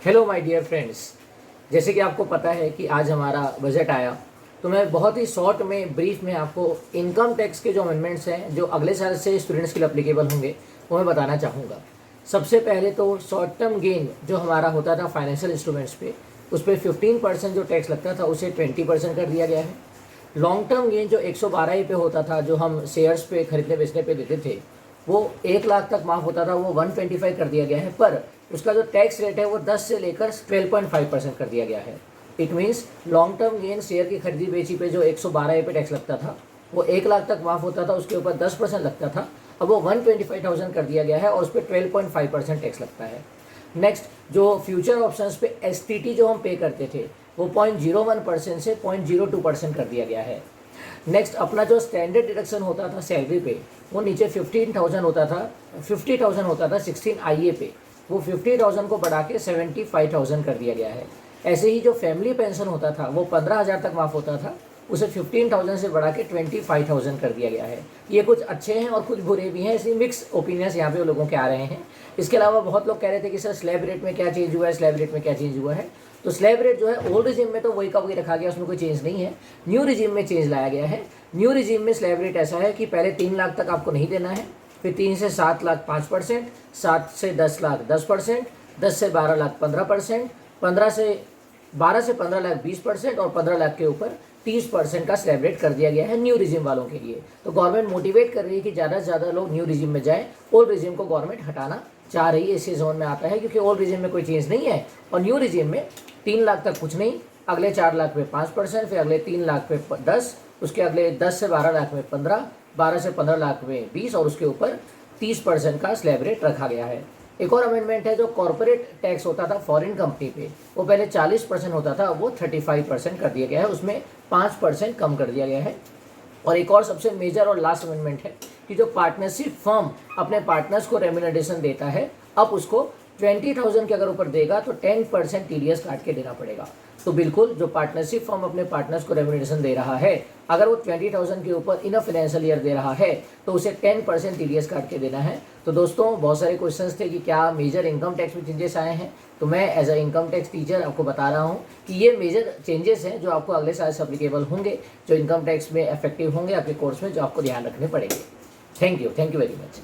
Hello my dear friends, जैसे कि आपको पता है कि आज हमारा बजट आया, तो मैं बहुत ही शॉर्ट में ब्रीफ में आपको इनकम टैक्स के जो अमेंडमेंट्स हैं जो अगले साल से स्टूडेंट्स के लिए अप्लीकेबल होंगे वो मैं बताना चाहूँगा। सबसे पहले तो शॉर्ट टर्म गेन जो हमारा होता था फाइनेंशियल इंस्ट्रूमेंट्स पे, उस पर 15% जो टैक्स लगता था उसे 20% कर दिया गया है। लॉन्ग टर्म गेन जो 112 पे होता था, जो हम शेयर्स पे खरीदने बेचने पे देते थे, वो 1 लाख तक माफ़ होता था, वो 125 कर दिया गया है। पर उसका जो टैक्स रेट है वो 10 से लेकर 12.5% कर दिया गया है। It means long term gain share की खरीदी बेची पे जो 112 पे टैक्स लगता था वो 1 लाख तक माफ़ होता था, उसके ऊपर 10% लगता था। अब वो 125,000 कर दिया गया है और उस पर 12.5% टैक्स लगता है। नेक्स्ट, जो फ्यूचर ऑप्शंस पे एसटीटी जो हम पे करते थे वो 0.01% से 0.02% कर दिया गया है। नेक्स्ट, अपना जो स्टैंडर्ड डिडक्शन होता था सैलरी पे, वो नीचे 15,000 होता था, 50,000 होता था 16IA पे, वो 50,000 को बढ़ा के 75,000 कर दिया गया है। ऐसे ही जो फैमिली पेंशन होता था वो 15,000 तक माफ़ होता था, उसे 15,000 से बढ़ा के 25,000 कर दिया गया है। ये कुछ अच्छे हैं और कुछ बुरे भी हैं, इसलिए मिक्स ओपिनियंस यहाँ पे लोगों के आ रहे हैं। इसके अलावा बहुत लोग कह रहे थे कि सर स्लैब रेट में क्या चेंज हुआ है, स्लैब रेट में क्या चेंज हुआ है। तो स्लैब रेट जो है ओल्ड रिजिम में तो वही का वही रखा गया, उसमें कोई चेंज नहीं है। न्यू रिजिम में चेंज लाया गया है। न्यू रिजिम में स्लैब रेट ऐसा है कि पहले 3 लाख तक आपको नहीं देना है, फिर 3 से 7 लाख 5%, 7 से 10 लाख 10%, 10 से 12 लाख 15%, 12 से 15 लाख 20% और 15 लाख के ऊपर 30% का स्लैब रेट कर दिया गया है न्यू रिजिम वालों के लिए। तो गवर्नमेंट मोटिवेट कर रही है कि ज़्यादा से ज़्यादा लोग न्यू रिजिम में जाएं। ओल्ड रिजिम को गवर्नमेंट हटाना चाह रही है, इसी जोन में आता है, क्योंकि ओल्ड रिजिम में कोई चेंज नहीं है और न्यू रिजिम में 3 लाख तक कुछ नहीं, अगले 4 लाख पे 5%, फिर अगले 3 लाख पे 10, उसके अगले 10 से 12 लाख में 15, 12 से 15 लाख में 20 और उसके ऊपर 30% का स्लैब रेट रखा गया है। एक और अमेंडमेंट है, जो कॉर्पोरेट टैक्स होता था फॉरेन कंपनी पे, वो पहले 40% होता था, वो 35% कर दिया गया है, उसमें 5% कम कर दिया गया है। और एक और सबसे मेजर और लास्ट अमेंडमेंट है कि जो पार्टनरशिप फर्म अपने पार्टनर्स को रेम्यूनरेशन देता है, अब उसको 20,000 के अगर ऊपर देगा तो 10% TDS काट के देना पड़ेगा। तो बिल्कुल जो पार्टनरशिप फर्म अपने पार्टनर्स को रेम्यूनरेशन दे रहा है, अगर वो 20,000 के ऊपर इन अ फाइनेंशियल ईयर दे रहा है तो उसे 10% TDS काट के देना है। तो दोस्तों, बहुत सारे क्वेश्चंस थे कि क्या मेजर इनकम टैक्स में चेंजेस आए हैं, तो मैं as a income tax teacher आपको बता रहा हूँ कि ये मेजर चेंजेस हैं जो आपको अगले साल से अप्लीकेबल होंगे, जो इनकम टैक्स में इफेक्टिव होंगे आपके कोर्स में, जो आपको ध्यान रखने पड़ेंगे। Thank you very much.